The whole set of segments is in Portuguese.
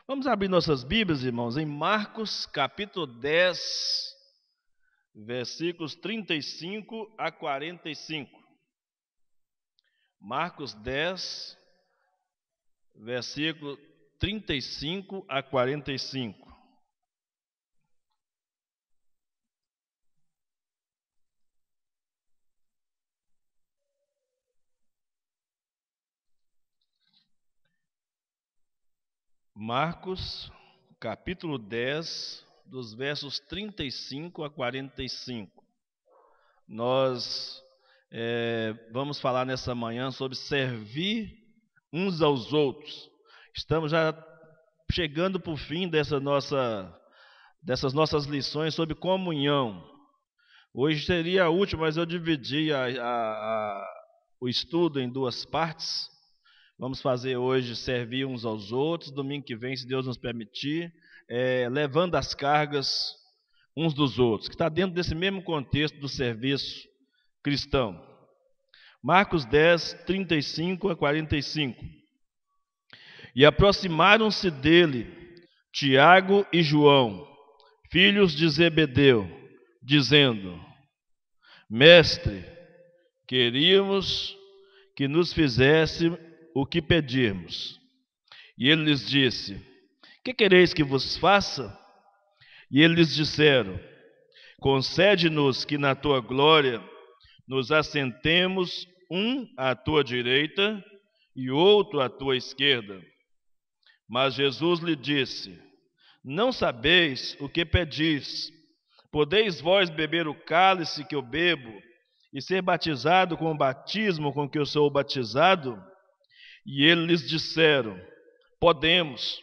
Vamos abrir nossas Bíblias, irmãos, em Marcos, capítulo 10, versículos 35 a 45. Marcos 10, versículo 35 a 45. Marcos, capítulo 10, dos versos 35 a 45. Nós vamos falar nessa manhã sobre servir uns aos outros. Estamos já chegando para o fim dessas nossas lições sobre comunhão. Hoje seria a última, mas eu dividi o estudo em duas partes. Vamos fazer hoje servir uns aos outros, domingo que vem, se Deus nos permitir, levando as cargas uns dos outros, que está dentro desse mesmo contexto do serviço cristão. Marcos 10, 35 a 45. E aproximaram-se dele Tiago e João, filhos de Zebedeu, dizendo: Mestre, queríamos que nos fizesse o que pedirmos. E ele lhes disse: Que quereis que vos faça? E eles lhes disseram: Concede-nos que na tua glória nos assentemos, um à tua direita e outro à tua esquerda. Mas Jesus lhe disse: Não sabeis o que pedis. Podeis vós beber o cálice que eu bebo e ser batizado com o batismo com que eu sou batizado? E eles lhes disseram: Podemos.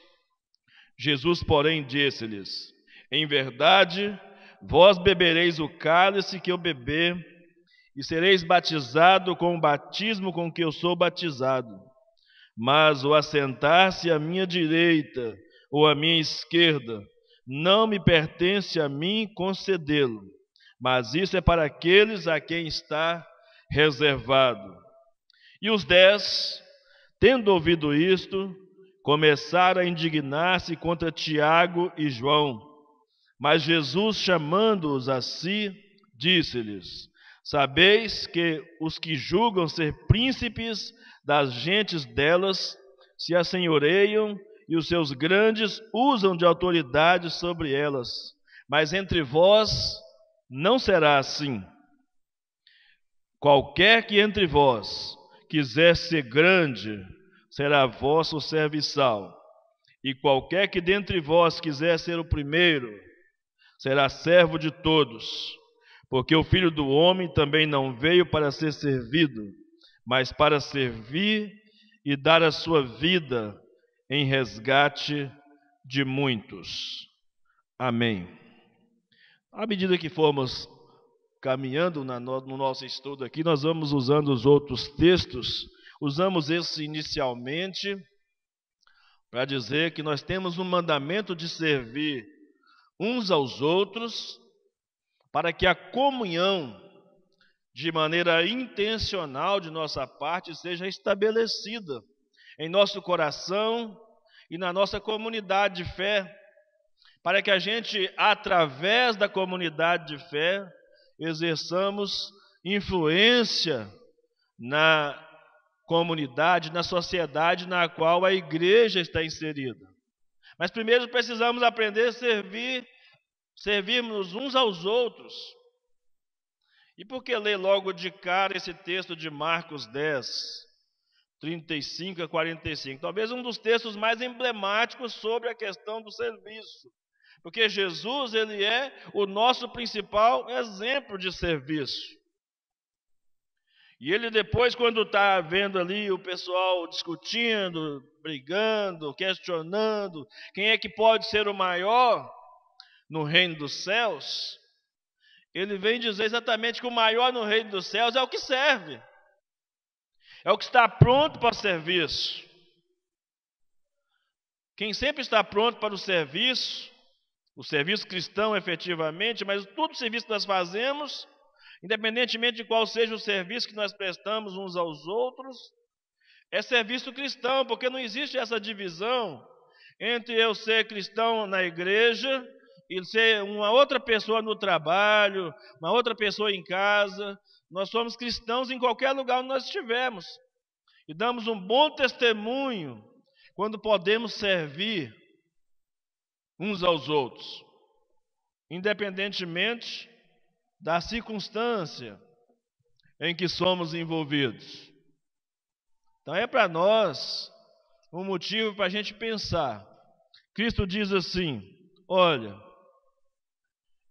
Jesus, porém, disse-lhes: Em verdade, vós bebereis o cálice que eu beber, e sereis batizado com o batismo com que eu sou batizado. Mas o assentar-se à minha direita ou à minha esquerda não me pertence a mim concedê-lo, mas isso é para aqueles a quem está reservado. E os 10, tendo ouvido isto, começaram a indignar-se contra Tiago e João. Mas Jesus, chamando-os a si, disse-lhes: Sabeis que os que julgam ser príncipes das gentes delas se assenhoreiam, e os seus grandes usam de autoridade sobre elas. Mas entre vós não será assim. Qualquer que entre vós quiser ser grande, será vosso serviçal. E qualquer que dentre vós quiser ser o primeiro, será servo de todos. Porque o Filho do Homem também não veio para ser servido, mas para servir e dar a sua vida em resgate de muitos. Amém. À medida que formos caminhando no nosso estudo aqui, nós vamos usando os outros textos. Usamos esse inicialmente para dizer que nós temos um mandamento de servir uns aos outros, para que a comunhão, de maneira intencional de nossa parte, seja estabelecida em nosso coração e na nossa comunidade de fé, para que a gente, através da comunidade de fé, exerçamos influência na comunidade, na sociedade na qual a igreja está inserida. Mas primeiro precisamos aprender a servirmos uns aos outros. E por que ler logo de cara esse texto de Marcos 10, 35 a 45? Talvez um dos textos mais emblemáticos sobre a questão do serviço. Porque Jesus, ele é o nosso principal exemplo de serviço. E ele depois, quando está vendo ali o pessoal discutindo, brigando, questionando quem é que pode ser o maior no reino dos céus, ele vem dizer exatamente que o maior no reino dos céus é o que serve, é o que está pronto para o serviço. Quem sempre está pronto para o serviço cristão efetivamente, mas todo o serviço que nós fazemos, independentemente de qual seja o serviço que nós prestamos uns aos outros, é serviço cristão, porque não existe essa divisão entre eu ser cristão na igreja e ser uma outra pessoa no trabalho, uma outra pessoa em casa. Nós somos cristãos em qualquer lugar onde nós estivermos. E damos um bom testemunho quando podemos servir uns aos outros, independentemente da circunstância em que somos envolvidos. Então é para nós um motivo para a gente pensar. Cristo diz assim: olha,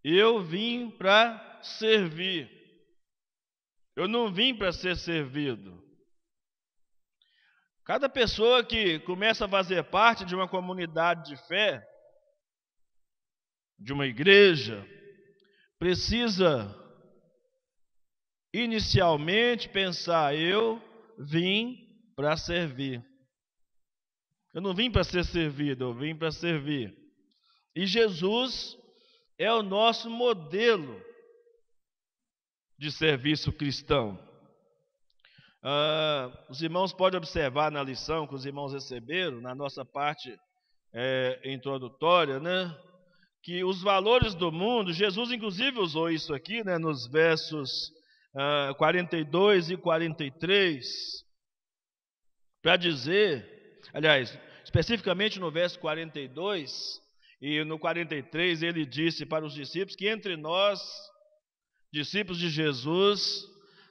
eu vim para servir, eu não vim para ser servido. Cada pessoa que começa a fazer parte de uma comunidade de fé, de uma igreja, precisa inicialmente pensar: eu vim para servir. Eu não vim para ser servido, eu vim para servir. E Jesus é o nosso modelo de serviço cristão. Os irmãos podem observar na lição que os irmãos receberam, na nossa parte introdutória, né, que os valores do mundo, Jesus inclusive usou isso aqui, né, nos versos 42 e 43, para dizer, aliás, especificamente no verso 42 e no 43, ele disse para os discípulos que entre nós, discípulos de Jesus,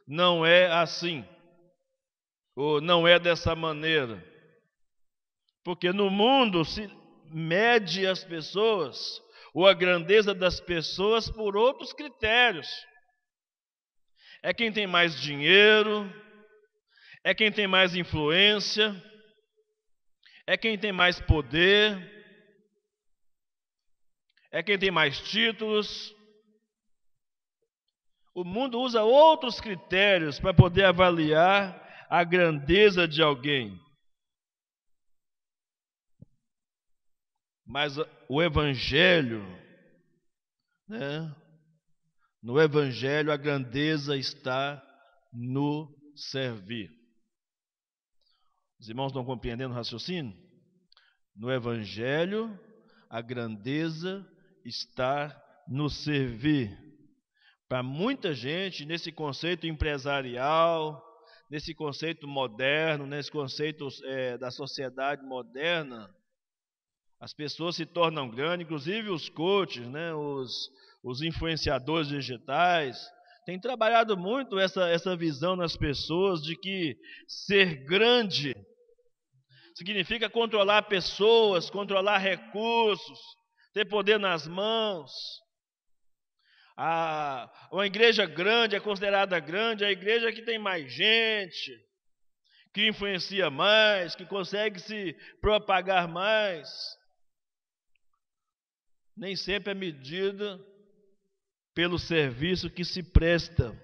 não é assim, ou não é dessa maneira, porque no mundo se mede as pessoas, ou a grandeza das pessoas, por outros critérios. É quem tem mais dinheiro, é quem tem mais influência, é quem tem mais poder, é quem tem mais títulos. O mundo usa outros critérios para poder avaliar a grandeza de alguém. Mas o Evangelho, né? No Evangelho a grandeza está no servir. Os irmãos estão compreendendo o raciocínio? No Evangelho a grandeza está no servir. Para muita gente, nesse conceito empresarial, nesse conceito moderno, nesse conceito da sociedade moderna, as pessoas se tornam grandes, inclusive os coaches, né, os influenciadores digitais, têm trabalhado muito essa visão nas pessoas de que ser grande significa controlar pessoas, controlar recursos, ter poder nas mãos. Uma igreja grande é considerada grande a igreja que tem mais gente, que influencia mais, que consegue se propagar mais. Nem sempre é medida pelo serviço que se presta.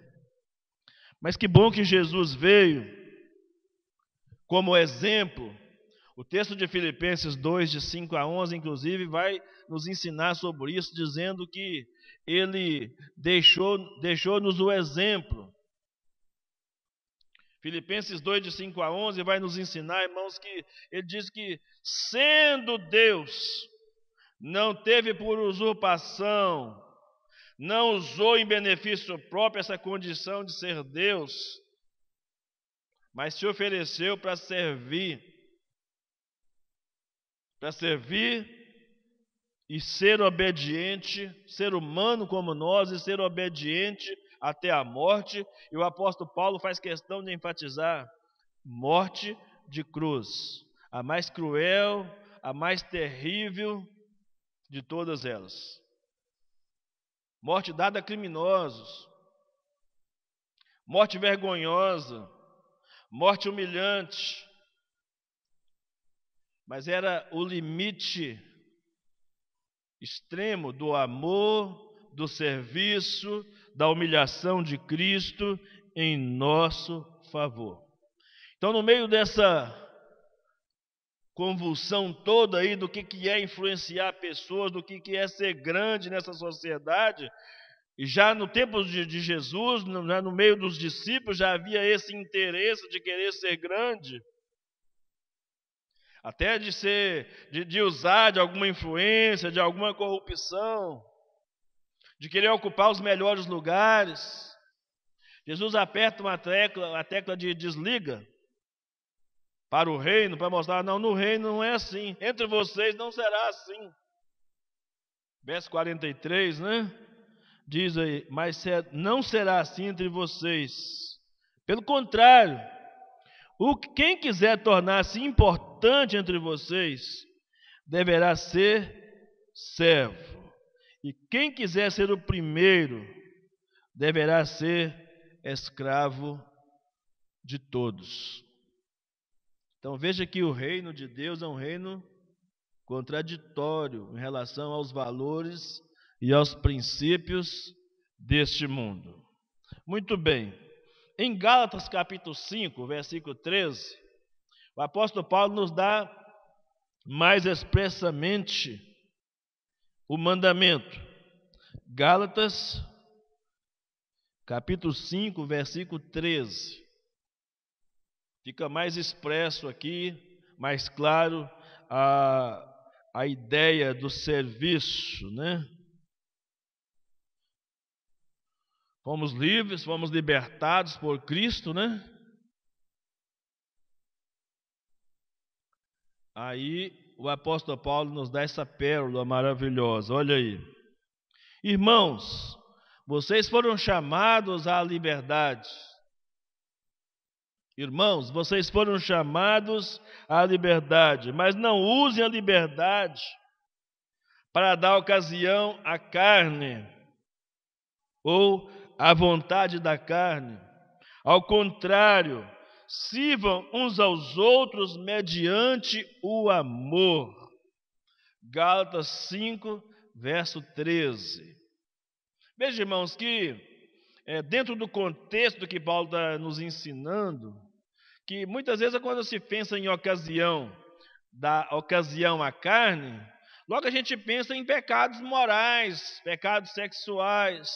Mas que bom que Jesus veio como exemplo. O texto de Filipenses 2, de 5 a 11, inclusive, vai nos ensinar sobre isso, dizendo que ele deixou-nos o exemplo. Filipenses 2, de 5 a 11, vai nos ensinar, irmãos, que ele diz que, sendo Deus, não teve por usurpação, não usou em benefício próprio essa condição de ser Deus, mas se ofereceu para servir e ser obediente, ser humano como nós e ser obediente até a morte. E o apóstolo Paulo faz questão de enfatizar: morte de cruz, a mais cruel, a mais terrível de todas elas. Morte dada a criminosos, morte vergonhosa, morte humilhante. Mas era o limite extremo do amor, do serviço, da humilhação de Cristo em nosso favor. Então, no meio dessa convulsão toda aí do que é influenciar pessoas, do que é ser grande nessa sociedade, e já no tempo de Jesus, no meio dos discípulos, já havia esse interesse de querer ser grande. até de usar de alguma influência, de alguma corrupção, de querer ocupar os melhores lugares. Jesus aperta a tecla de desliga para o reino, para mostrar, não, no reino não é assim, entre vocês não será assim. Verso 43, né? Diz aí, mas não será assim entre vocês. Pelo contrário, quem quiser tornar-se importante entre vocês, deverá ser servo. E quem quiser ser o primeiro, deverá ser escravo de todos. Então veja que o reino de Deus é um reino contraditório em relação aos valores e aos princípios deste mundo. Muito bem. Em Gálatas capítulo 5, versículo 13, o apóstolo Paulo nos dá mais expressamente o mandamento. Gálatas capítulo 5, versículo 13. Fica mais expresso aqui, mais claro a ideia do serviço, né? Fomos livres, fomos libertados por Cristo, né? Aí o apóstolo Paulo nos dá essa pérola maravilhosa, olha aí. Irmãos, vocês foram chamados à liberdade. Irmãos, vocês foram chamados à liberdade, mas não usem a liberdade para dar ocasião à carne ou à vontade da carne. Ao contrário, sirvam uns aos outros mediante o amor. Gálatas 5, verso 13. Veja, irmãos, que dentro do contexto que Paulo está nos ensinando, que muitas vezes quando se pensa em ocasião, da ocasião à carne, logo a gente pensa em pecados morais, pecados sexuais,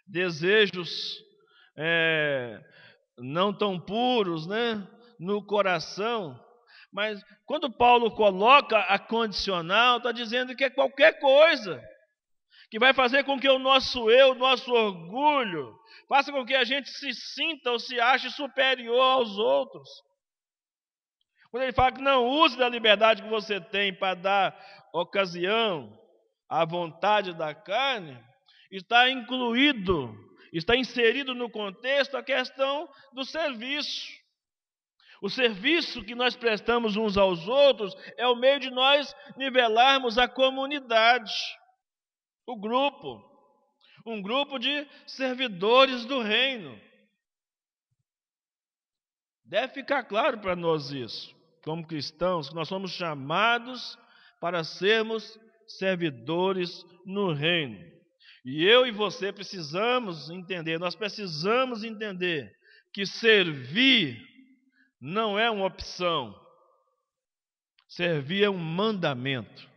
desejos não tão puros, né, no coração. Mas quando Paulo coloca a condicional, está dizendo que é qualquer coisa que vai fazer com que o nosso eu, o nosso orgulho, faça com que a gente se sinta ou se ache superior aos outros. Quando ele fala que não use da liberdade que você tem para dar ocasião à vontade da carne, está inserido no contexto a questão do serviço. O serviço que nós prestamos uns aos outros é o meio de nós nivelarmos a comunidade, o grupo, um grupo de servidores do reino. Deve ficar claro para nós isso, como cristãos, que nós somos chamados para sermos servidores no reino. E eu e você precisamos entender, nós precisamos entender que servir não é uma opção. Servir é um mandamento.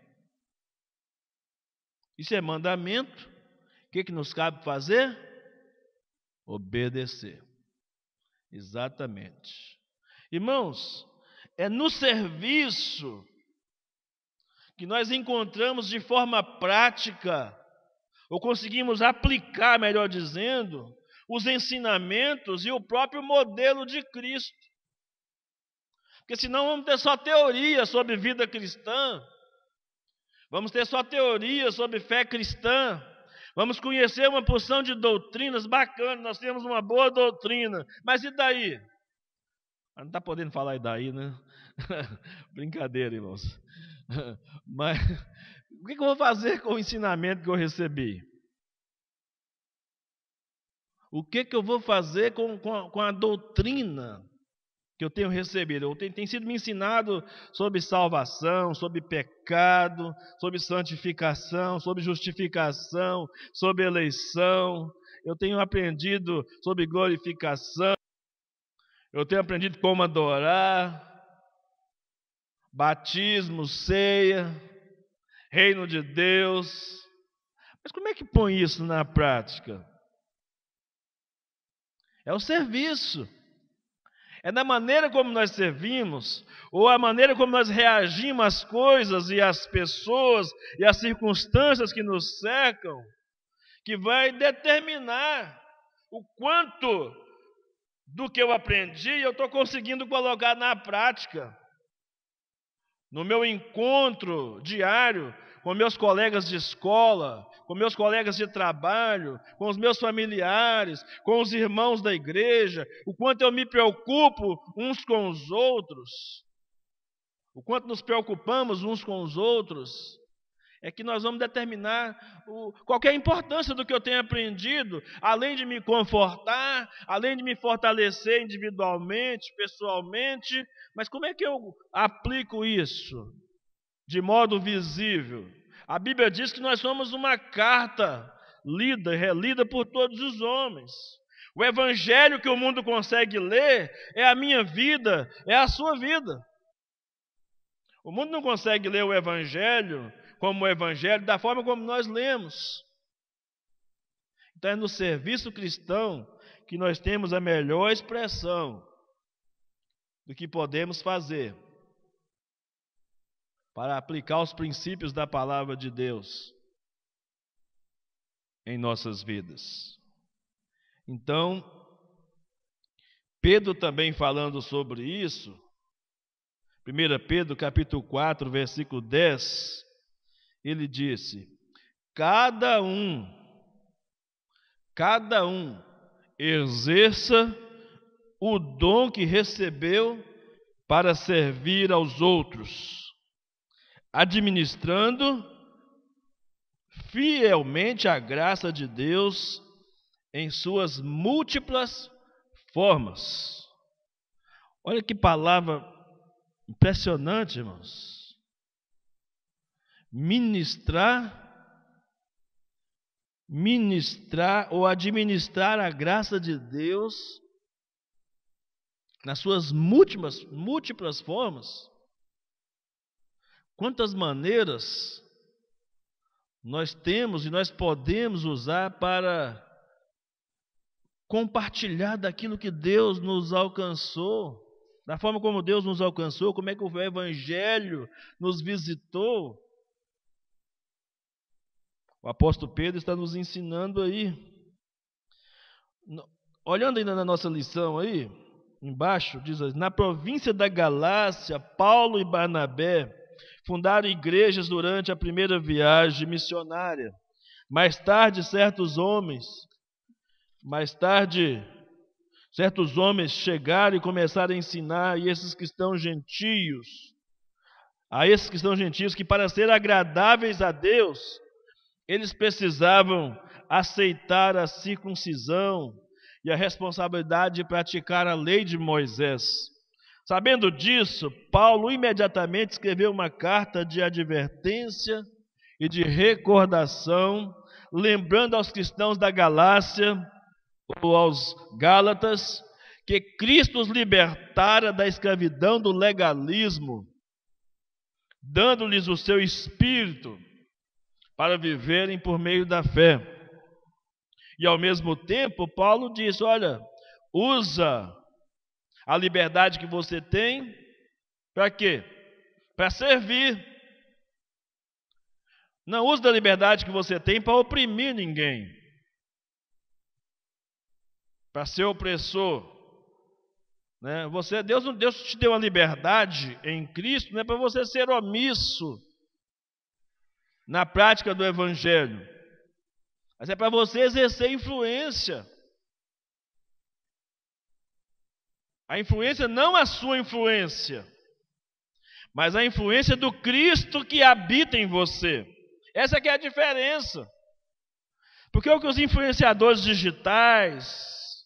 Isso é mandamento. O que nos cabe fazer? Obedecer. Exatamente. Irmãos, é no serviço que nós encontramos de forma prática, ou conseguimos aplicar, melhor dizendo, os ensinamentos e o próprio modelo de Cristo. Porque senão vamos ter só teoria sobre vida cristã, vamos ter só teoria sobre fé cristã, vamos conhecer uma porção de doutrinas bacanas, nós temos uma boa doutrina, mas e daí? Não está podendo falar e daí, né? Brincadeira, irmãos. Mas o que eu vou fazer com o ensinamento que eu recebi? O que eu vou fazer com a doutrina que eu tenho recebido? Tem sido me ensinado sobre salvação, sobre pecado, sobre santificação, sobre justificação, sobre eleição. Eu tenho aprendido sobre glorificação. Eu tenho aprendido como adorar, batismo, ceia, reino de Deus. Mas como é que põe isso na prática? É o serviço. É na maneira como nós servimos, ou a maneira como nós reagimos às coisas e às pessoas e às circunstâncias que nos cercam, que vai determinar o quanto do que eu aprendi eu estou conseguindo colocar na prática. No meu encontro diário com meus colegas de escola, com meus colegas de trabalho, com os meus familiares, com os irmãos da igreja, o quanto eu me preocupo uns com os outros, o quanto nos preocupamos uns com os outros, é que nós vamos determinar qual é a importância do que eu tenho aprendido, além de me confortar, além de me fortalecer individualmente, pessoalmente, mas como é que eu aplico isso de modo visível? A Bíblia diz que nós somos uma carta lida e relida por todos os homens. O evangelho que o mundo consegue ler é a minha vida, é a sua vida. O mundo não consegue ler o evangelho como o evangelho da forma como nós lemos. Então é no serviço cristão que nós temos a melhor expressão do que podemos fazer para aplicar os princípios da palavra de Deus em nossas vidas. Então, Pedro também falando sobre isso, 1 Pedro capítulo 4, versículo 10, ele disse: cada um exerça o dom que recebeu para servir aos outros, administrando fielmente a graça de Deus em suas múltiplas formas. Olha que palavra impressionante, irmãos. Ministrar ou administrar a graça de Deus nas suas múltiplas formas. Quantas maneiras nós temos e nós podemos usar para compartilhar daquilo que Deus nos alcançou, da forma como Deus nos alcançou, como é que o evangelho nos visitou. O apóstolo Pedro está nos ensinando aí. Olhando ainda na nossa lição aí, embaixo, diz assim: na província da Galácia, Paulo e Barnabé fundaram igrejas durante a primeira viagem missionária. Mais tarde, certos homens chegaram e começaram a ensinar a esses cristãos gentios, que para ser agradáveis a Deus, eles precisavam aceitar a circuncisão e a responsabilidade de praticar a lei de Moisés. Sabendo disso, Paulo imediatamente escreveu uma carta de advertência e de recordação, lembrando aos cristãos da Galácia ou aos Gálatas que Cristo os libertara da escravidão do legalismo, dando-lhes o seu Espírito para viverem por meio da fé. E ao mesmo tempo, Paulo diz: olha, usa a liberdade que você tem para quê? Para servir. Não use a liberdade que você tem para oprimir ninguém, para ser opressor. Né? Deus te deu uma liberdade em Cristo, não é para você ser omisso na prática do evangelho, mas é para você exercer influência. A influência não a sua influência, mas a influência do Cristo que habita em você. Essa que é a diferença. Porque o que os influenciadores digitais,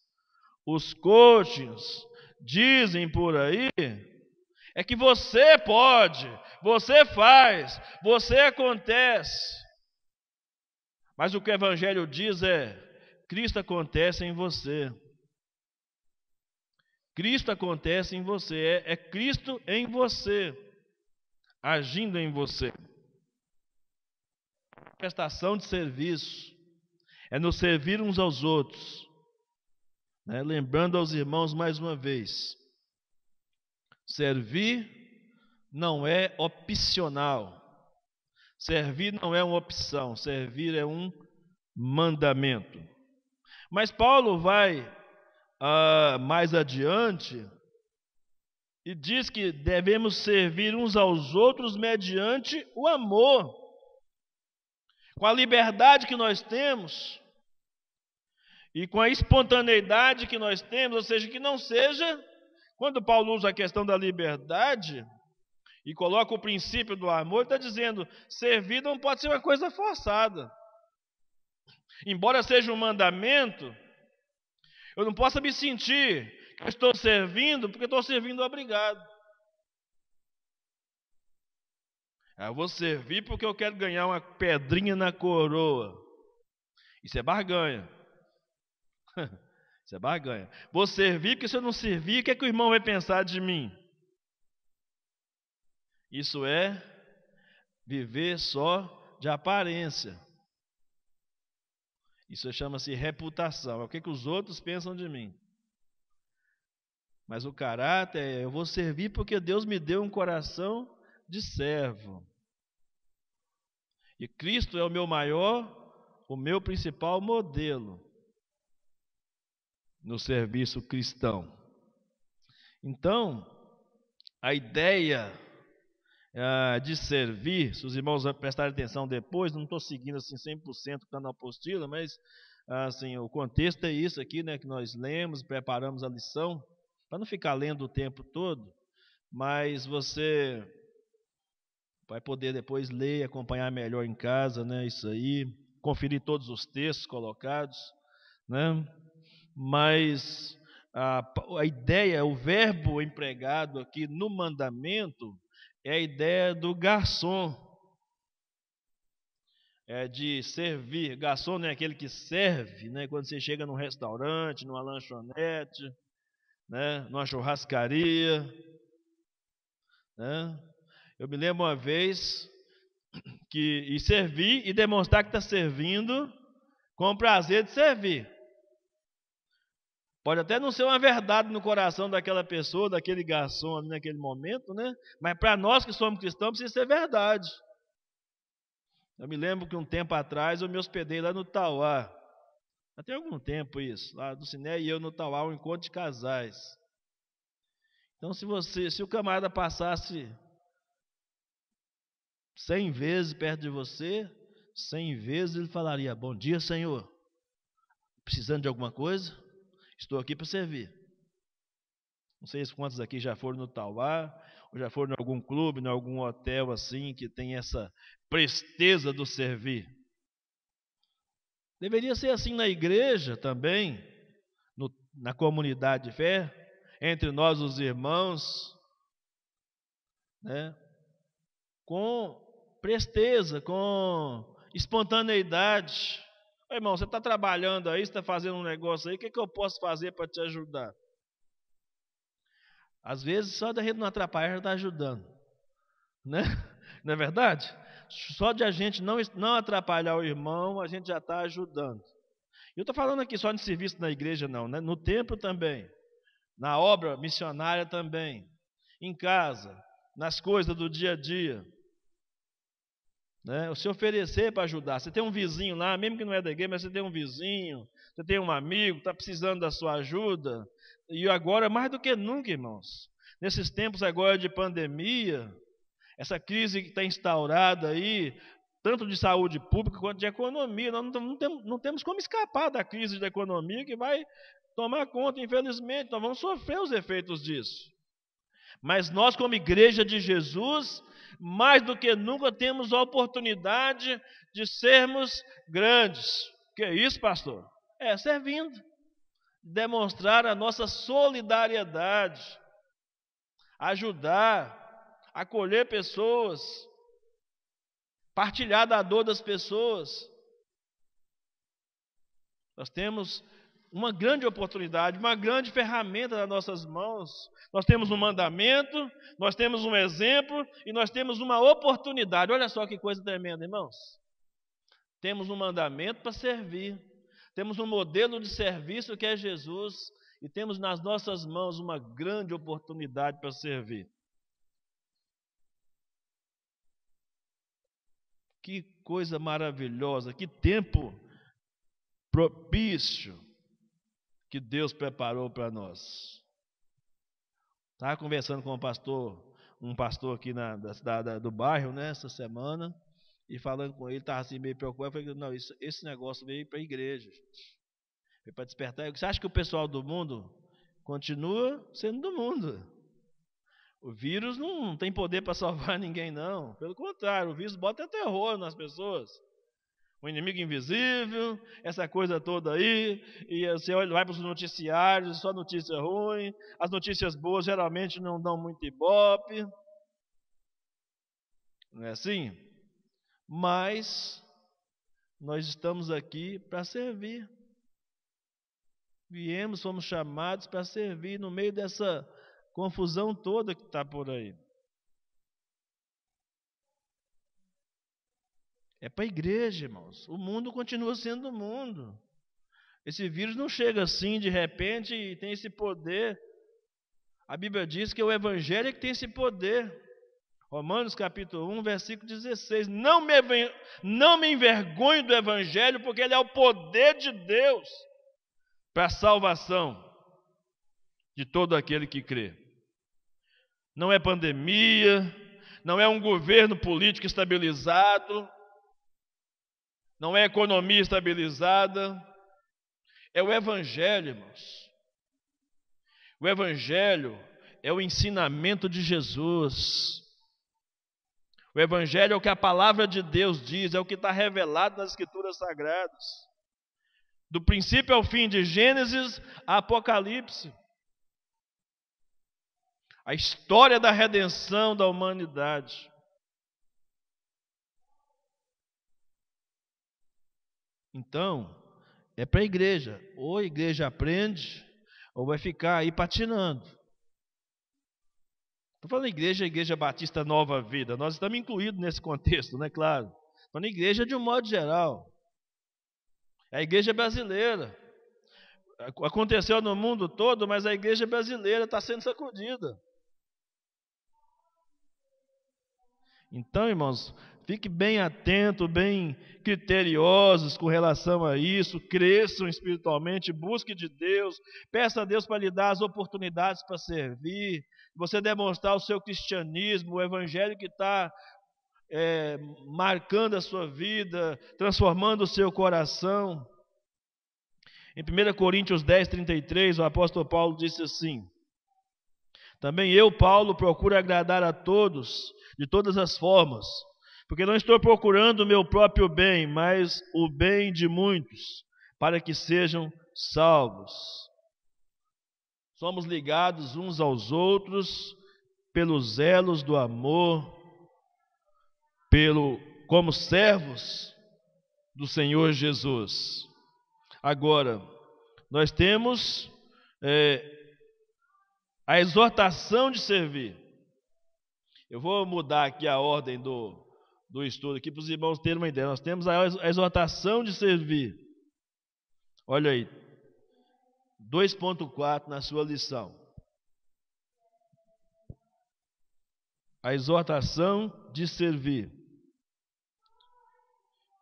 os coachings, dizem por aí, é que você pode, você faz, você acontece. Mas o que o evangelho diz é: Cristo acontece em você. Cristo acontece em você, é Cristo em você, agindo em você. Prestação de serviço é nos servir uns aos outros, né? Lembrando aos irmãos mais uma vez Servir não é opcional. Servir não é uma opção. Servir é um mandamento. Mas Paulo vai mais adiante e diz que devemos servir uns aos outros mediante o amor. Com a liberdade que nós temos e com a espontaneidade que nós temos, ou seja, que não seja, quando Paulo usa a questão da liberdade e coloca o princípio do amor, ele está dizendo, servir não pode ser uma coisa forçada. Embora seja um mandamento, eu não posso me sentir que eu estou servindo porque estou servindo obrigado. Eu vou servir porque eu quero ganhar uma pedrinha na coroa. Isso é barganha. Isso é barganha. Vou servir porque se eu não servir, o que é que o irmão vai pensar de mim? Isso é viver só de aparência. Isso chama-se reputação. É o que os outros pensam de mim. Mas o caráter é, eu vou servir porque Deus me deu um coração de servo. E Cristo é o meu principal modelo no serviço cristão. Então, a ideia de servir, se os irmãos prestarem atenção depois, não estou seguindo assim 100% o que está na apostila, mas assim, o contexto é isso aqui, né, que nós lemos, preparamos a lição, para não ficar lendo o tempo todo, mas você vai poder depois ler, acompanhar melhor em casa, né, isso aí, conferir todos os textos colocados, né, mas a ideia, o verbo empregado aqui no mandamento é a ideia do garçom, é de servir. Garçom não é aquele que serve, né, quando você chega num restaurante, numa lanchonete, né, numa churrascaria, né? Eu me lembro uma vez que servir e demonstrar que está servindo com o prazer de servir. Pode até não ser uma verdade no coração daquela pessoa, daquele garçom ali naquele momento, né? Mas para nós que somos cristãos precisa ser verdade. Eu me lembro que um tempo atrás eu me hospedei lá no Tauá. Até algum tempo isso, lá do Ciné e eu no Tauá, um encontro de casais. Então se o camarada passasse 100 vezes perto de você, 100 vezes ele falaria, bom dia, Senhor. Precisando de alguma coisa? Estou aqui para servir. Não sei quantos aqui já foram no Tauá, ou já foram em algum clube, em algum hotel assim, que tem essa presteza do servir. Deveria ser assim na igreja também, na comunidade de fé, entre nós os irmãos, né? Com presteza, com espontaneidade. Irmão, você está trabalhando aí, você está fazendo um negócio aí, o que eu posso fazer para te ajudar? Às vezes, só da gente não atrapalhar, já está ajudando. Né? Não é verdade? Só de a gente não atrapalhar o irmão, a gente já está ajudando. Eu estou falando aqui só de serviço na igreja, não, né? No templo também, na obra missionária também, em casa, nas coisas do dia a dia. Né? Se oferecer para ajudar. Você tem um vizinho lá, mesmo que não é da igreja, mas você tem um vizinho, você tem um amigo, está precisando da sua ajuda. E agora, mais do que nunca, irmãos, nesses tempos agora de pandemia, essa crise que está instaurada aí, tanto de saúde pública quanto de economia, nós não temos como escapar da crise da economia que vai tomar conta, infelizmente, nós vamos sofrer os efeitos disso. Mas nós, como igreja de Jesus, mais do que nunca temos a oportunidade de sermos grandes. Que é isso, pastor? Servindo. Demonstrar a nossa solidariedade. Ajudar. Acolher pessoas. Partilhar da dor das pessoas. Nós temos uma grande oportunidade, uma grande ferramenta nas nossas mãos. Nós temos um mandamento, nós temos um exemplo e nós temos uma oportunidade. Olha só que coisa tremenda, irmãos. Temos um mandamento para servir. Temos um modelo de serviço que é Jesus e temos nas nossas mãos uma grande oportunidade para servir. Que coisa maravilhosa, que tempo propício que Deus preparou para nós. Estava conversando com um pastor aqui da cidade do bairro, né, essa semana, e falando com ele, estava assim meio preocupado. Eu falei, não, esse negócio veio para a igreja, veio para despertar. Você acha que o pessoal do mundo continua sendo do mundo? O vírus não tem poder para salvar ninguém, não. Pelo contrário, o vírus bota terror nas pessoas. O inimigo invisível, essa coisa toda aí, e você vai para os noticiários, só notícia ruim, as notícias boas geralmente não dão muito ibope, não é assim? Mas nós estamos aqui para servir. Viemos, fomos chamados para servir no meio dessa confusão toda que está por aí. É para a igreja, irmãos. O mundo continua sendo o mundo. Esse vírus não chega assim de repente e tem esse poder. A Bíblia diz que é o Evangelho é que tem esse poder. Romanos capítulo 1, versículo 16. Não me envergonhe do Evangelho, porque ele é o poder de Deus para a salvação de todo aquele que crê. Não é pandemia, não é um governo político estabilizado, não é economia estabilizada, é o Evangelho, irmãos. O Evangelho é o ensinamento de Jesus. O Evangelho é o que a palavra de Deus diz, é o que está revelado nas Escrituras Sagradas. Do princípio ao fim, de Gênesis a Apocalipse. A história da redenção da humanidade. Então, é para a igreja. Ou a igreja aprende, ou vai ficar aí patinando. Estou falando igreja Batista Nova Vida. Nós estamos incluídos nesse contexto, não é claro? Estou falando igreja de um modo geral. É a igreja brasileira. Aconteceu no mundo todo, mas a igreja brasileira está sendo sacudida. Então, irmãos, fique bem atento, bem criteriosos com relação a isso, cresçam espiritualmente, busque de Deus, peça a Deus para lhe dar as oportunidades para servir, você demonstrar o seu cristianismo, o evangelho que está marcando a sua vida, transformando o seu coração. Em 1 Coríntios 10, 33, o apóstolo Paulo disse assim: também eu, Paulo, procuro agradar a todos, de todas as formas, porque não estou procurando o meu próprio bem, mas o bem de muitos, para que sejam salvos. Somos ligados uns aos outros pelos elos do amor, como servos do Senhor Jesus. Agora, nós temos a exortação de servir. Eu vou mudar aqui a ordem do estudo aqui para os irmãos terem uma ideia. Nós temos a exortação de servir. Olha aí, 2.4 na sua lição. A exortação de servir.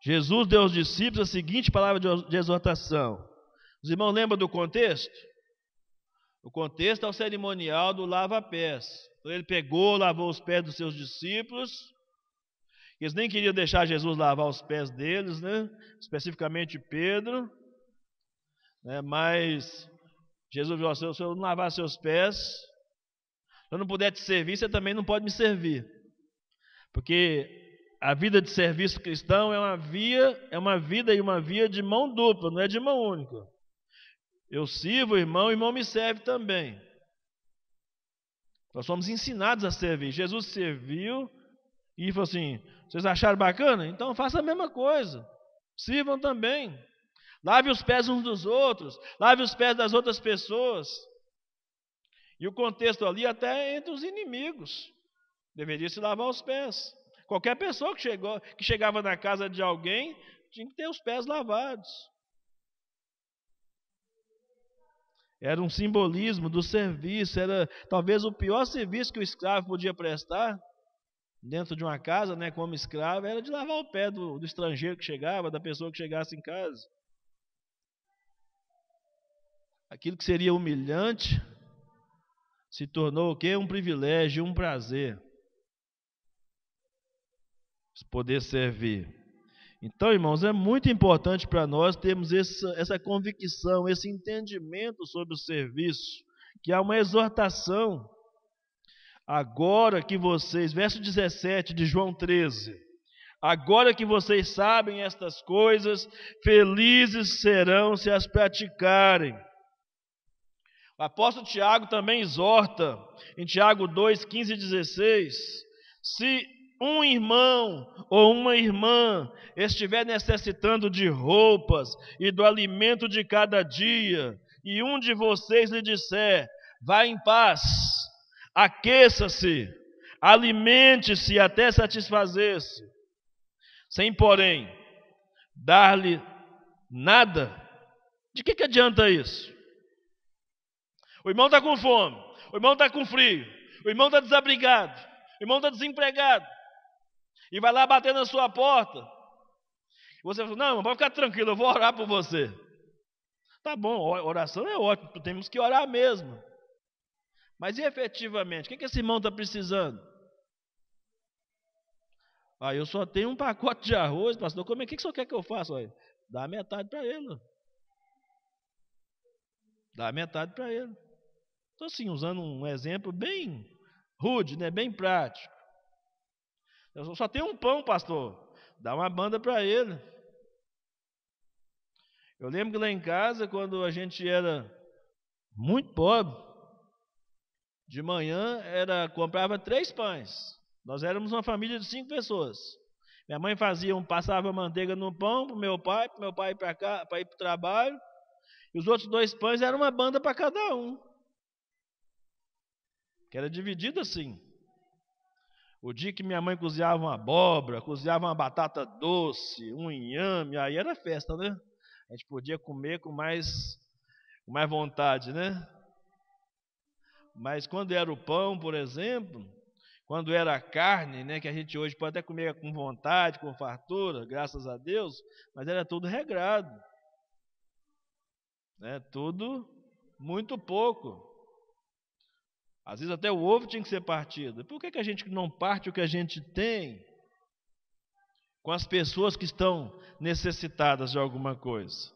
Jesus deu aos discípulos a seguinte palavra de exortação. Os irmãos lembram do contexto? O contexto é o cerimonial do lava-pés. Então ele pegou, lavou os pés dos seus discípulos. Eles nem queriam deixar Jesus lavar os pés deles, né? Especificamente Pedro. Mas Jesus falou: se eu não lavar seus pés, se eu não puder te servir, você também não pode me servir. Porque a vida de serviço cristão é uma vida e uma via de mão dupla, não é de mão única. Eu sirvo o irmão me serve também. Nós somos ensinados a servir. Jesus serviu e falou assim: vocês acharam bacana? Então faça a mesma coisa. Sirvam também. Lave os pés uns dos outros. Lave os pés das outras pessoas. E o contexto ali até entre os inimigos. Deveria se lavar os pés. Qualquer pessoa que chegava na casa de alguém tinha que ter os pés lavados. Era um simbolismo do serviço, era talvez o pior serviço que o escravo podia prestar dentro de uma casa, né, como escravo, era de lavar o pé do estrangeiro que chegava, da pessoa que chegasse em casa. Aquilo que seria humilhante se tornou o quê? Um privilégio, um prazer. Poder servir. Então, irmãos, é muito importante para nós termos essa convicção, esse entendimento sobre o serviço, que há uma exortação. Agora que vocês, verso 17 de João 13, agora que vocês sabem estas coisas, felizes serão se as praticarem. O apóstolo Tiago também exorta, em Tiago 2, 15 e 16, se um irmão ou uma irmã estiver necessitando de roupas e do alimento de cada dia, e um de vocês lhe disser, vá em paz, aqueça-se, alimente-se até satisfazer-se, sem, porém, dar-lhe nada, de que adianta isso? O irmão está com fome, o irmão está com frio, o irmão está desabrigado, o irmão está desempregado, e vai lá bater na sua porta. Você fala, não, pode ficar tranquilo, eu vou orar por você. Tá bom, oração é ótimo, temos que orar mesmo. Mas e efetivamente, o que esse irmão está precisando? Eu só tenho um pacote de arroz, pastor, como é que o senhor quer que eu faça? Dá metade para ele. Dá metade para ele. Estou assim, usando um exemplo bem rude, né? Bem prático. Eu só tenho um pão, pastor. Dá uma banda para ele. Eu lembro que lá em casa, quando a gente era muito pobre, de manhã comprava 3 pães. Nós éramos uma família de 5 pessoas. Minha mãe passava manteiga no pão para o meu pai ir para cá, para ir para o trabalho. E os outros 2 pães eram uma banda para cada um. Que era dividido assim. O dia que minha mãe cozinhava uma abóbora, cozinhava uma batata doce, um inhame, aí era festa, né? A gente podia comer com mais vontade, né? Mas quando era o pão, por exemplo, quando era a carne, né, que a gente hoje pode até comer com vontade, com fartura, graças a Deus, mas era tudo regrado. Né? Tudo muito pouco. Às vezes até o ovo tinha que ser partido. Por que a gente não parte o que a gente tem com as pessoas que estão necessitadas de alguma coisa?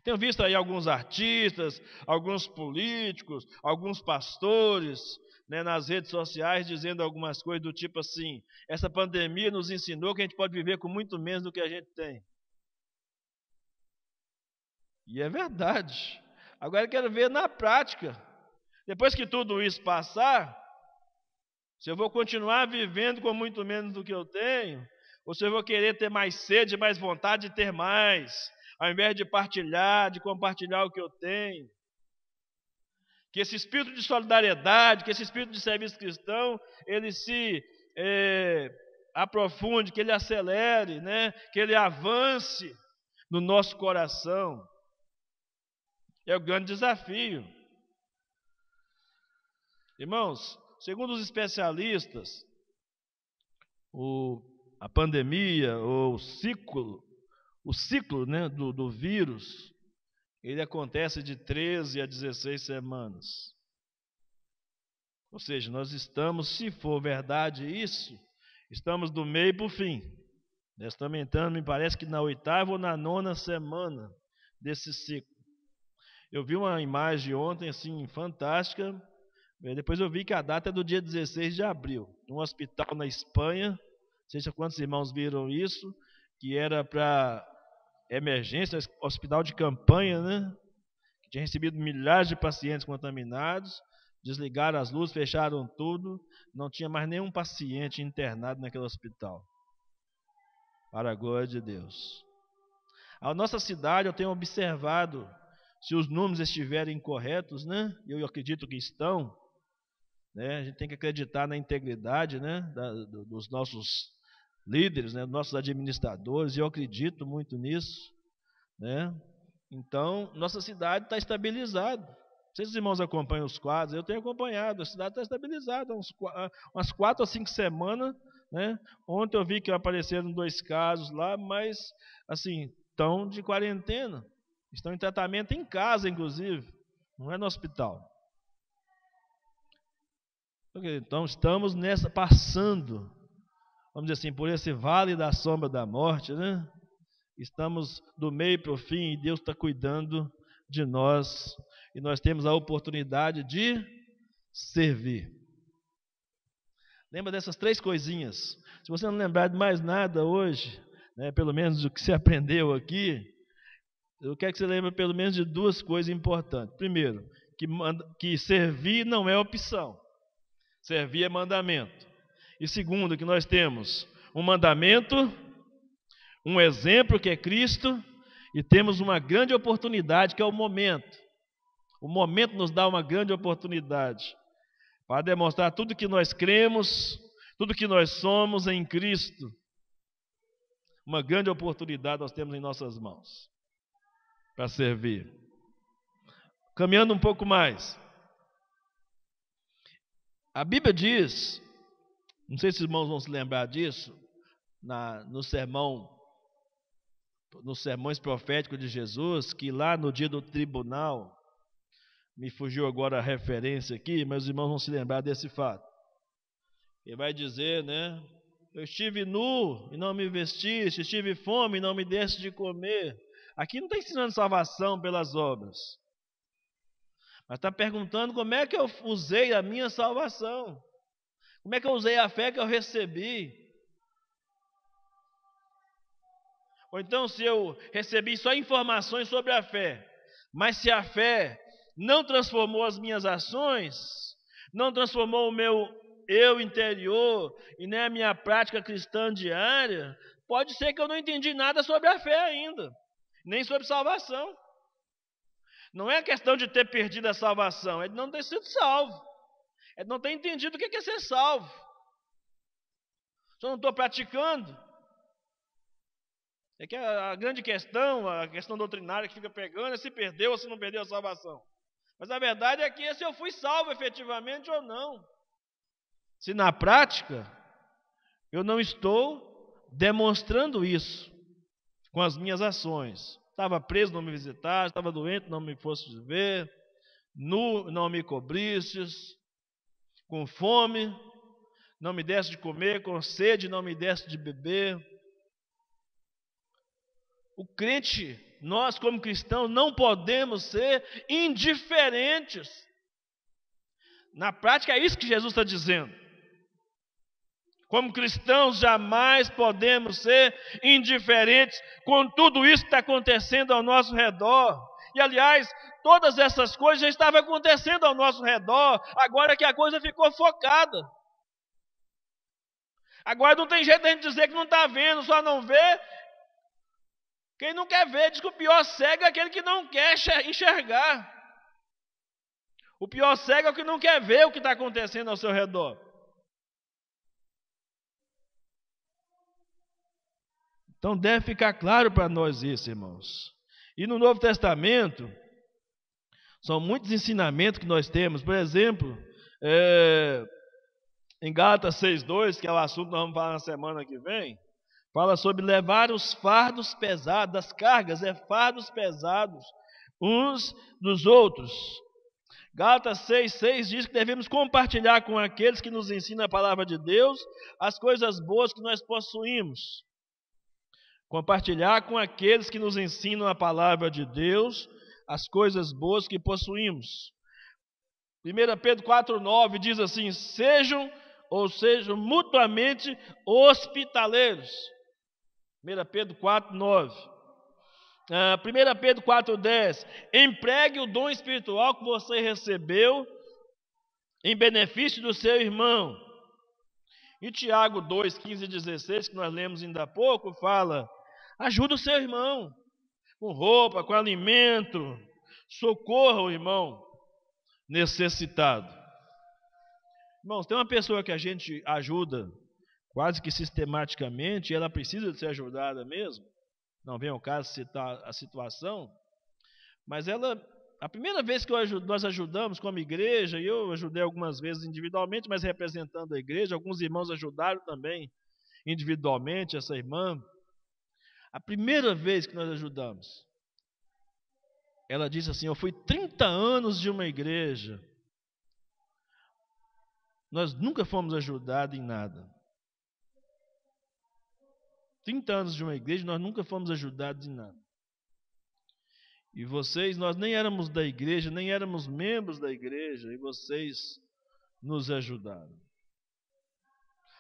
Tenho visto aí alguns artistas, alguns políticos, alguns pastores, né, nas redes sociais dizendo algumas coisas do tipo assim, essa pandemia nos ensinou que a gente pode viver com muito menos do que a gente tem. E é verdade. Agora eu quero ver na prática. Depois que tudo isso passar, se eu vou continuar vivendo com muito menos do que eu tenho, ou se eu vou querer ter mais sede, mais vontade de ter mais, ao invés de partilhar, de compartilhar o que eu tenho. Que esse espírito de solidariedade, que esse espírito de serviço cristão, ele se aprofunde, que ele acelere, né? Que ele avance no nosso coração. É o grande desafio. Irmãos, segundo os especialistas, a pandemia, ou o ciclo, né, do vírus, ele acontece de 13 a 16 semanas. Ou seja, nós estamos, se for verdade isso, estamos do meio para o fim. Nós estamos entrando, me parece que na 8ª ou na 9ª semana desse ciclo. Eu vi uma imagem ontem, assim, fantástica. Depois eu vi que a data é do dia 16 de abril. Um hospital na Espanha, não sei se quantos irmãos viram isso, que era para emergência, hospital de campanha, né? Que tinha recebido milhares de pacientes contaminados, desligaram as luzes, fecharam tudo, não tinha mais nenhum paciente internado naquele hospital. Para a glória de Deus. A nossa cidade, eu tenho observado, se os números estiverem corretos, né? Eu acredito que estão, né? A gente tem que acreditar na integridade, né? Dos nossos líderes, né? Dos nossos administradores, e eu acredito muito nisso, né? Então, nossa cidade está estabilizada. Não sei se os irmãos acompanham os quadros, eu tenho acompanhado, a cidade está estabilizada, umas 4 ou 5 semanas, né? Ontem eu vi que apareceram 2 casos lá, mas, assim, estão de quarentena, estão em tratamento em casa, inclusive, não é no hospital. Então, estamos passando, vamos dizer assim, por esse vale da sombra da morte, né? Estamos do meio para o fim e Deus está cuidando de nós. E nós temos a oportunidade de servir. Lembra dessas 3 coisinhas. Se você não lembrar de mais nada hoje, né, pelo menos o que você aprendeu aqui, eu quero que você lembre pelo menos de 2 coisas importantes. Primeiro, que servir não é opção. Servir é mandamento. E segundo, que nós temos um mandamento, um exemplo que é Cristo, e temos uma grande oportunidade que é o momento. O momento nos dá uma grande oportunidade para demonstrar tudo que nós cremos, tudo que nós somos em Cristo. Uma grande oportunidade nós temos em nossas mãos para servir. Caminhando um pouco mais. A Bíblia diz, não sei se os irmãos vão se lembrar disso, nos sermões proféticos de Jesus, que lá no dia do tribunal, me fugiu agora a referência aqui, mas os irmãos vão se lembrar desse fato. Ele vai dizer, né? Eu estive nu e não me vestiste, estive fome e não me deste de comer. Aqui não está ensinando salvação pelas obras, mas está perguntando como é que eu usei a minha salvação, como é que eu usei a fé que eu recebi. Ou então se eu recebi só informações sobre a fé, mas se a fé não transformou as minhas ações, não transformou o meu eu interior e nem a minha prática cristã diária, pode ser que eu não entendi nada sobre a fé ainda, nem sobre salvação. Não é questão de ter perdido a salvação, é de não ter sido salvo, é de não ter entendido o que é ser salvo. Se eu não estou praticando, é que a grande questão, a questão doutrinária que fica pegando é se perdeu ou se não perdeu a salvação. Mas a verdade é que se eu fui salvo efetivamente ou não. Se na prática eu não estou demonstrando isso com as minhas ações. Estava preso, não me visitaste, estava doente, não me foste ver, nu, não me cobristes, com fome, não me deste de comer, com sede, não me deste de beber. O crente, nós como cristãos, não podemos ser indiferentes. Na prática é isso que Jesus está dizendo. Como cristãos, jamais podemos ser indiferentes com tudo isso que está acontecendo ao nosso redor. E, aliás, todas essas coisas já estavam acontecendo ao nosso redor, agora que a coisa ficou focada. Agora não tem jeito de a gente dizer que não está vendo, só não vê quem não quer ver. Diz que o pior cego é aquele que não quer enxergar. O pior cego é o que não quer ver o que está acontecendo ao seu redor. Então deve ficar claro para nós isso, irmãos. E no Novo Testamento, são muitos ensinamentos que nós temos. Por exemplo, em Gálatas 6:2, que é o assunto que nós vamos falar na semana que vem, fala sobre levar os fardos pesados, as cargas, fardos pesados uns dos outros. Gálatas 6:6 diz que devemos compartilhar com aqueles que nos ensinam a palavra de Deus as coisas boas que nós possuímos. Compartilhar com aqueles que nos ensinam a palavra de Deus as coisas boas que possuímos. 1 Pedro 4:9 diz assim: sejam mutuamente hospitaleiros. 1 Pedro 4:9. 1 Pedro 4:10, empregue o dom espiritual que você recebeu em benefício do seu irmão. E Tiago 2:15 e 16, que nós lemos ainda há pouco, fala: ajuda o seu irmão com roupa, com alimento, socorra o irmão necessitado. Irmãos, tem uma pessoa que a gente ajuda quase que sistematicamente, e ela precisa de ser ajudada mesmo. Não vem ao caso citar a situação, mas ela A primeira vez que nós ajudamos como igreja, e eu ajudei algumas vezes individualmente, mas representando a igreja, alguns irmãos ajudaram também individualmente essa irmã. A primeira vez que nós ajudamos, ela disse assim: eu fui 30 anos de uma igreja, nós nunca fomos ajudados em nada. 30 anos de uma igreja, nós nunca fomos ajudados em nada. E vocês, nós nem éramos da igreja, nem éramos membros da igreja, e vocês nos ajudaram.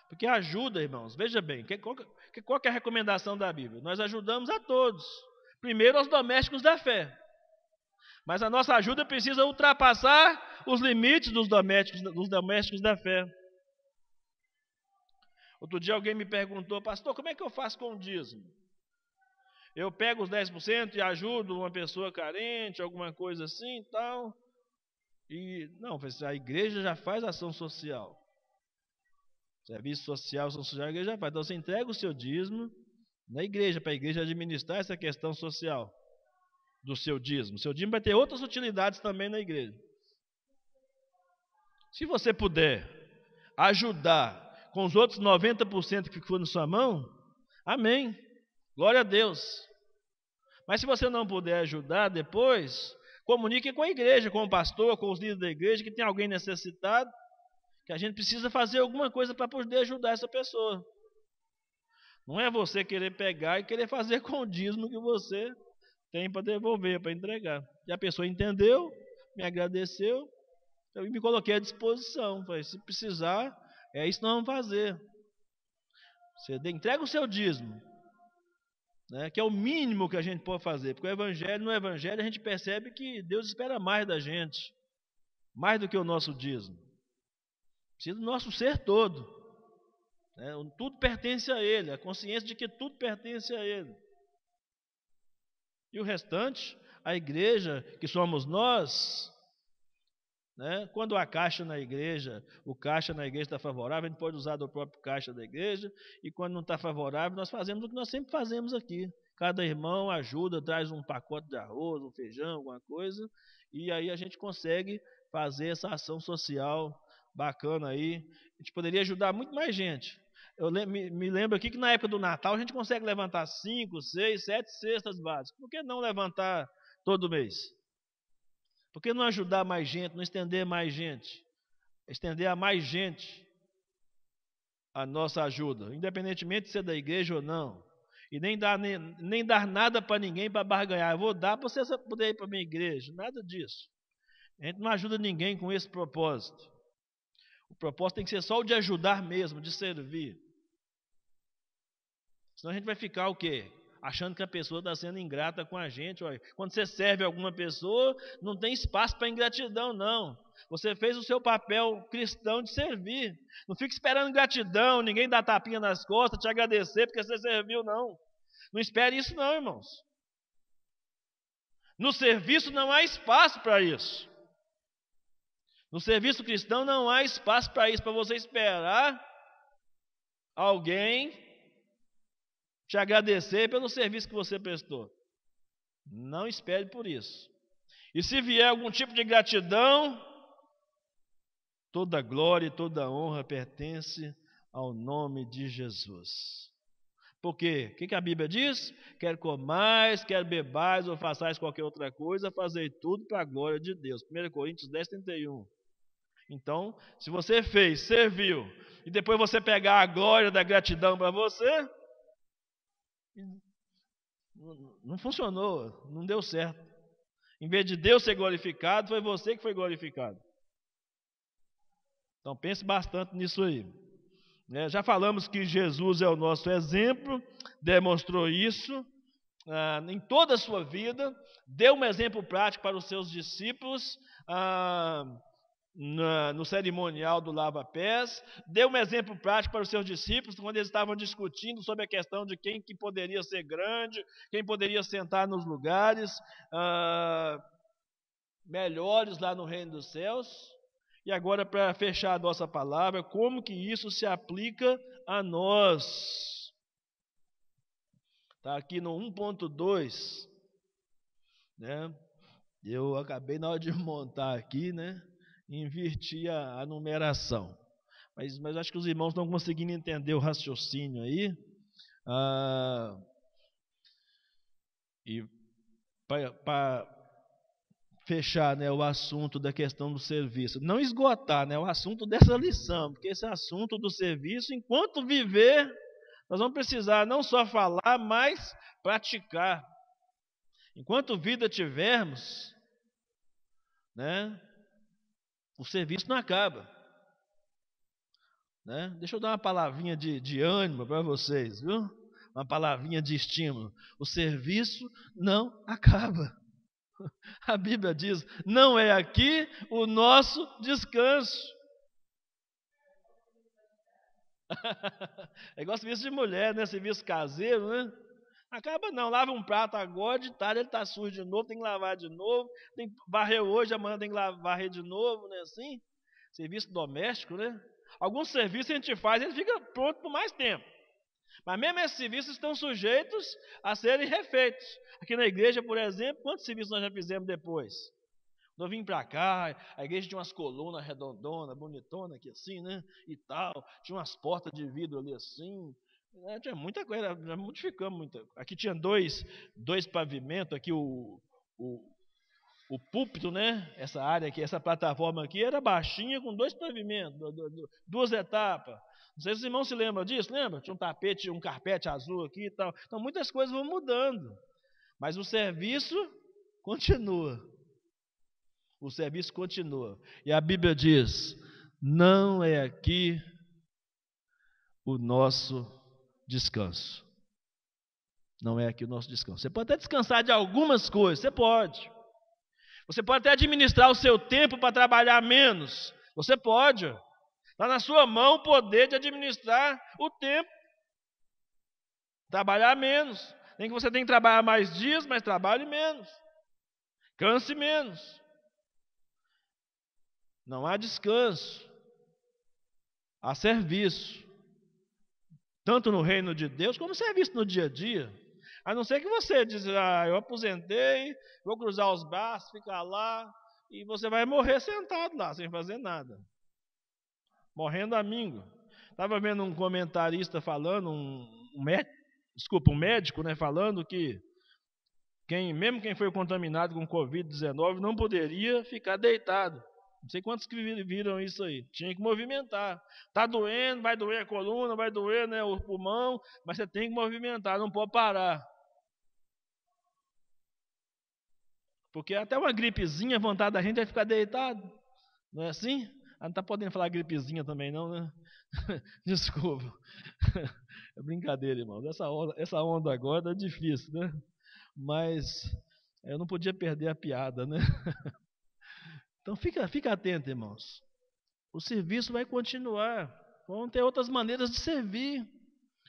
Porque ajuda, irmãos, veja bem, qual que é a recomendação da Bíblia? Nós ajudamos a todos. Primeiro aos domésticos da fé. Mas a nossa ajuda precisa ultrapassar os limites dos domésticos da fé. Outro dia alguém me perguntou: pastor, como é que eu faço com o dízimo? Eu pego os 10% e ajudo uma pessoa carente, alguma coisa assim e tal. E não, a igreja já faz ação social. Serviço social, ação social, a igreja já faz. Então você entrega o seu dízimo na igreja, para a igreja administrar essa questão social do seu dízimo. O seu dízimo vai ter outras utilidades também na igreja. Se você puder ajudar com os outros 90% que ficou na sua mão, amém. Glória a Deus. Mas se você não puder ajudar depois, comunique com a igreja, com o pastor, com os líderes da igreja, que tem alguém necessitado, que a gente precisa fazer alguma coisa para poder ajudar essa pessoa. Não é você querer pegar e querer fazer com o dízimo que você tem para devolver, para entregar. E a pessoa entendeu, me agradeceu, eu me coloquei à disposição. Falei: se precisar, é isso que nós vamos fazer. Você entrega o seu dízimo, né, que é o mínimo que a gente pode fazer, porque no evangelho a gente percebe que Deus espera mais da gente, mais do que o nosso dízimo. Precisa do nosso ser todo, né, tudo pertence a Ele, a consciência de que tudo pertence a Ele. E o restante, a igreja, que somos nós, né, quando há caixa na igreja, o caixa na igreja está favorável, a gente pode usar do próprio caixa da igreja, e quando não está favorável, nós fazemos o que nós sempre fazemos aqui. Cada irmão ajuda, traz um pacote de arroz, um feijão, alguma coisa, e aí a gente consegue fazer essa ação social bacana aí. A gente poderia ajudar muito mais gente. Eu me lembro aqui que na época do Natal a gente consegue levantar 5, 6, 7 cestas básicas. Por que não levantar todo mês? Por que não ajudar mais gente, não estender mais gente? Estender a mais gente a nossa ajuda, independentemente de ser da igreja ou não. E nem dar nada para ninguém para barganhar. Eu vou dar para você poder ir para a minha igreja. Nada disso. A gente não ajuda ninguém com esse propósito. O propósito tem que ser só o de ajudar mesmo, de servir. Senão a gente vai ficar o quê? Achando que a pessoa está sendo ingrata com a gente. Olha, quando você serve alguma pessoa, não tem espaço para ingratidão, não. Você fez o seu papel cristão de servir. Não fique esperando gratidão, ninguém dá tapinha nas costas, te agradecer porque você serviu, não. Não espere isso não, irmãos. No serviço não há espaço para isso. No serviço cristão não há espaço para isso, para você esperar alguém te agradecer pelo serviço que você prestou. Não espere por isso. E se vier algum tipo de gratidão, toda glória e toda honra pertence ao nome de Jesus. Por quê? O que a Bíblia diz? Quer comais, quer bebais ou façais qualquer outra coisa, fazei tudo para a glória de Deus. 1 Coríntios 10, 31. Então, se você fez, serviu, e depois você pegar a glória da gratidão para você, não funcionou, não deu certo. Em vez de Deus ser glorificado, foi você que foi glorificado. Então pense bastante nisso aí. Já falamos que Jesus é o nosso exemplo, demonstrou isso em toda a sua vida, deu um exemplo prático para os seus discípulos no cerimonial do lava-pés, deu um exemplo prático para os seus discípulos quando eles estavam discutindo sobre a questão de quem que poderia ser grande, quem poderia sentar nos lugares melhores lá no reino dos céus. E agora, para fechar a nossa palavra, como que isso se aplica a nós? Está aqui no 1.2, né? Eu acabei na hora de montar aqui, né? Inverti a numeração. Mas acho que os irmãos estão conseguindo entender o raciocínio aí. E para fechar, né, o assunto da questão do serviço, não esgotar, né, o assunto dessa lição, porque esse assunto do serviço, enquanto viver, nós vamos precisar não só falar, mas praticar. Enquanto vida tivermos, né, o serviço não acaba. Né? Deixa eu dar uma palavrinha de ânimo para vocês, viu? Uma palavrinha de estímulo. O serviço não acaba. A Bíblia diz: não é aqui o nosso descanso. É igual serviço de mulher, né? Serviço caseiro, né? Acaba não, lava um prato agora, de tarde ele está sujo de novo, tem que lavar de novo, tem que varrer hoje, amanhã tem que varrer de novo, né? Assim, serviço doméstico, né? Alguns serviços a gente faz, ele fica pronto por mais tempo. Mas mesmo esses serviços estão sujeitos a serem refeitos. Aqui na igreja, por exemplo, quantos serviços nós já fizemos depois? Quando eu vim para cá, a igreja tinha umas colunas redondonas, bonitonas aqui assim, né? E tal. Tinha umas portas de vidro ali assim. Tinha muita coisa, já modificamos muita. Aqui tinha dois pavimentos, aqui o púlpito, né? Essa área aqui, essa plataforma aqui era baixinha com 2 pavimentos, 2 etapas. Não sei se os irmãos se lembram disso, lembra? Tinha um carpete azul aqui e tal. Então muitas coisas vão mudando. Mas o serviço continua. O serviço continua. E a Bíblia diz: não é aqui o nosso descanso. Não é aqui o nosso descanso. Você pode até descansar de algumas coisas, você pode. Você pode até administrar o seu tempo para trabalhar menos. Você pode. Está na sua mão o poder de administrar o tempo. Trabalhar menos. Nem que você tenha que trabalhar mais dias, mas trabalhe menos. Canse menos. Não há descanso. Há serviço. Tanto no reino de Deus, como serviço no dia a dia. A não ser que você diz: eu aposentei, vou cruzar os braços, ficar lá, e você vai morrer sentado lá, sem fazer nada. Morrendo amigo. Estava vendo um comentarista falando, um médico, né, falando que mesmo quem foi contaminado com Covid-19 não poderia ficar deitado. Não sei quantos que viram isso aí. Tinha que movimentar. Está doendo, vai doer a coluna, vai doer, né, o pulmão, mas você tem que movimentar, não pode parar. Porque até uma gripezinha, a vontade da gente é ficar deitado. Não é assim? Não está podendo falar gripezinha também não, né? Desculpa. É brincadeira, irmão. Essa onda agora é difícil, né? Mas eu não podia perder a piada, né? Então fica atento, irmãos. O serviço vai continuar. Vão ter outras maneiras de servir.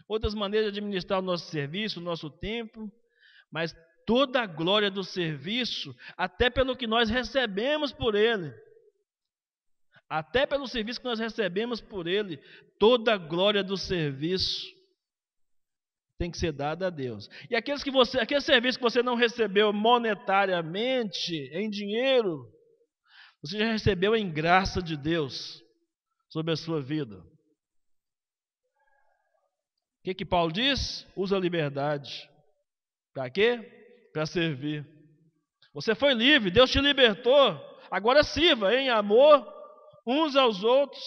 Outras maneiras de administrar o nosso serviço, o nosso tempo. Mas toda a glória do serviço, até pelo que nós recebemos por ele. Até pelo serviço que nós recebemos por ele, toda a glória do serviço tem que ser dada a Deus. E aquele serviço que você não recebeu monetariamente, em dinheiro, você já recebeu em graça de Deus sobre a sua vida. O que Paulo diz? Usa a liberdade. Para quê? Para servir. Você foi livre, Deus te libertou. Agora sirva em amor uns aos outros.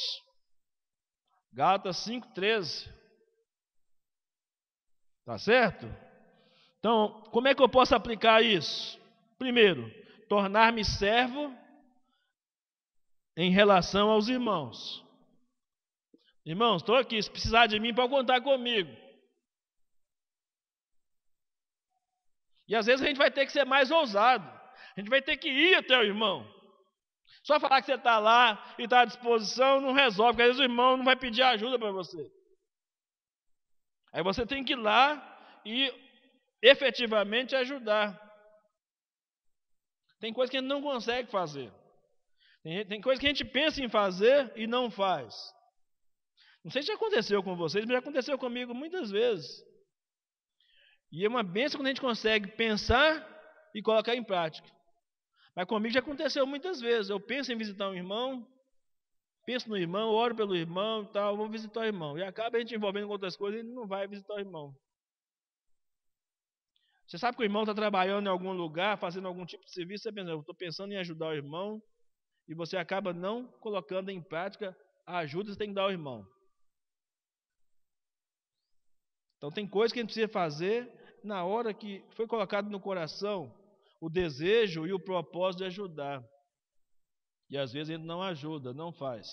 Gálatas 5:13. Tá certo? Então, como é que eu posso aplicar isso? Primeiro, tornar-me servo em relação aos irmãos. Irmãos, estou aqui, se precisar de mim, pode contar comigo. E às vezes a gente vai ter que ser mais ousado. A gente vai ter que ir até o irmão. Só falar que você está lá e está à disposição não resolve, porque às vezes o irmão não vai pedir ajuda para você. Aí você tem que ir lá e efetivamente ajudar. Tem coisa que a gente não consegue fazer. Tem coisa que a gente pensa em fazer e não faz. Não sei se já aconteceu com vocês, mas já aconteceu comigo muitas vezes. E é uma bênção quando a gente consegue pensar e colocar em prática. Mas comigo já aconteceu muitas vezes. Eu penso em visitar um irmão, penso no irmão, oro pelo irmão e tal, vou visitar o irmão. E acaba a gente envolvendo com outras coisas e ele não vai visitar o irmão. Você sabe que o irmão está trabalhando em algum lugar, fazendo algum tipo de serviço, você pensa, eu estou pensando em ajudar o irmão, e você acaba não colocando em prática a ajuda que você tem que dar ao irmão. Então tem coisas que a gente precisa fazer na hora que foi colocado no coração o desejo e o propósito de ajudar. E às vezes a gente não ajuda, não faz.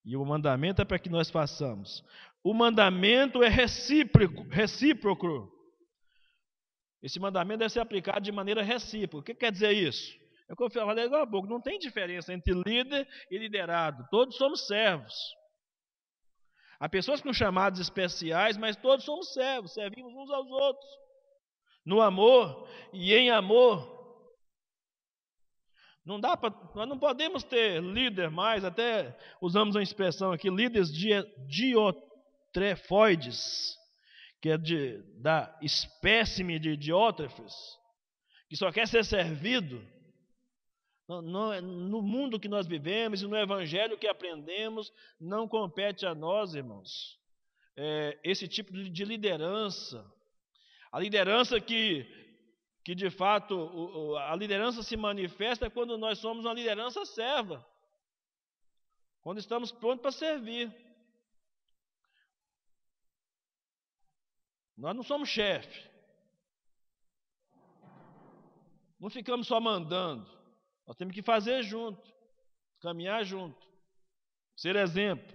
E o mandamento é para que nós façamos. O mandamento é recíproco. Esse mandamento deve ser aplicado de maneira recíproca. O que quer dizer isso? É o que eu falei agora há pouco. Não tem diferença entre líder e liderado. Todos somos servos. Há pessoas com chamados especiais, mas todos somos servos. Servimos uns aos outros. No amor e em amor. Nós não podemos ter líder mais, até usamos uma expressão aqui, líderes diotrefoides, que é da espécime de diótrefes, que só quer ser servido. No mundo que nós vivemos e no evangelho que aprendemos, não compete a nós, irmãos, esse tipo de liderança. A liderança que de fato, a liderança se manifesta quando nós somos uma liderança serva, quando estamos prontos para servir. Nós não somos chefe, não ficamos só mandando, nós temos que fazer junto, caminhar junto, ser exemplo,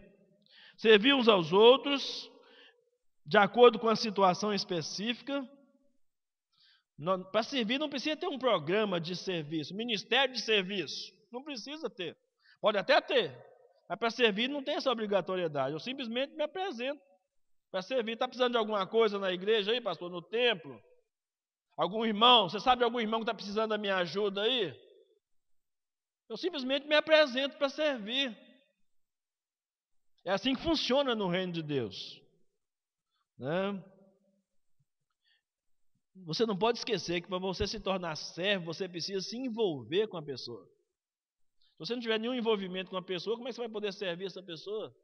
servir uns aos outros, de acordo com a situação específica. Para servir não precisa ter um programa de serviço, ministério de serviço, não precisa ter, pode até ter, mas para servir não tem essa obrigatoriedade. Eu simplesmente me apresento para servir. Está precisando de alguma coisa na igreja aí, pastor, no templo? Algum irmão, você sabe de algum irmão que está precisando da minha ajuda aí? Eu simplesmente me apresento para servir. É assim que funciona no reino de Deus, né? Você não pode esquecer que para você se tornar servo, você precisa se envolver com a pessoa. Se você não tiver nenhum envolvimento com a pessoa, como é que você vai poder servir essa pessoa?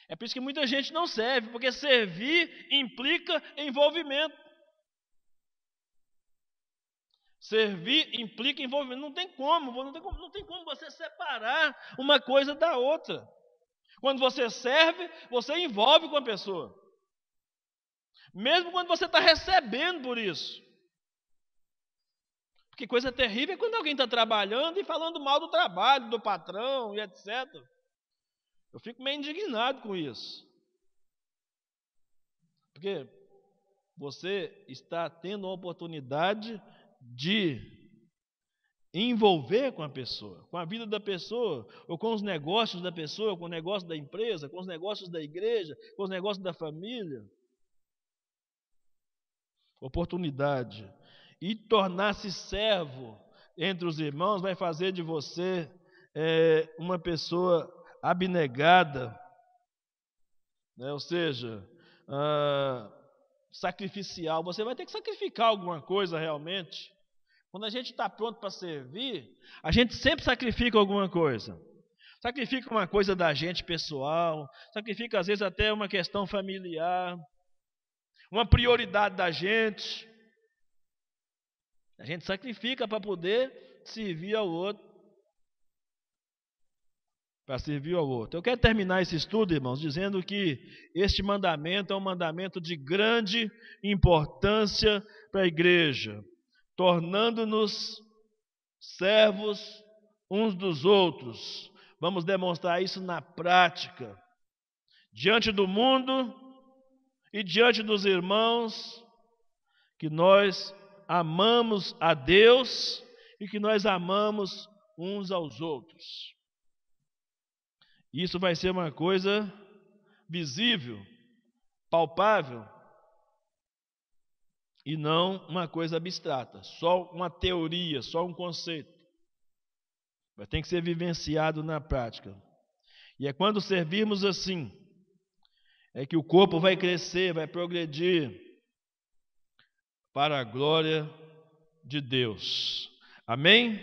É por isso que muita gente não serve, porque servir implica envolvimento. Servir implica envolvimento. Não tem como você separar uma coisa da outra. Quando você serve, você envolve com a pessoa. Mesmo quando você está recebendo por isso. Porque coisa terrível é quando alguém está trabalhando e falando mal do trabalho, do patrão e etc. Eu fico meio indignado com isso. Porque você está tendo a oportunidade de envolver com a pessoa, com a vida da pessoa, ou com os negócios da pessoa, com o negócio da empresa, com os negócios da igreja, com os negócios da família. Oportunidade. E tornar-se servo entre os irmãos vai fazer de você uma pessoa abnegada, né? Ou seja, sacrificial. Você vai ter que sacrificar alguma coisa realmente. Quando a gente está pronto para servir, a gente sempre sacrifica alguma coisa. Sacrifica uma coisa da gente pessoal, sacrifica às vezes até uma questão familiar, uma prioridade da gente. A gente sacrifica para poder servir ao outro. Para servir ao outro. Eu quero terminar esse estudo, irmãos, dizendo que este mandamento é um mandamento de grande importância para a igreja, tornando-nos servos uns dos outros. Vamos demonstrar isso na prática, diante do mundo e diante dos irmãos, que nós amamos a Deus e que nós amamos uns aos outros. Isso vai ser uma coisa visível, palpável, e não uma coisa abstrata, só uma teoria, só um conceito. Vai ter que ser vivenciado na prática. E é quando servirmos assim, é que o corpo vai crescer, vai progredir para a glória de Deus. Amém?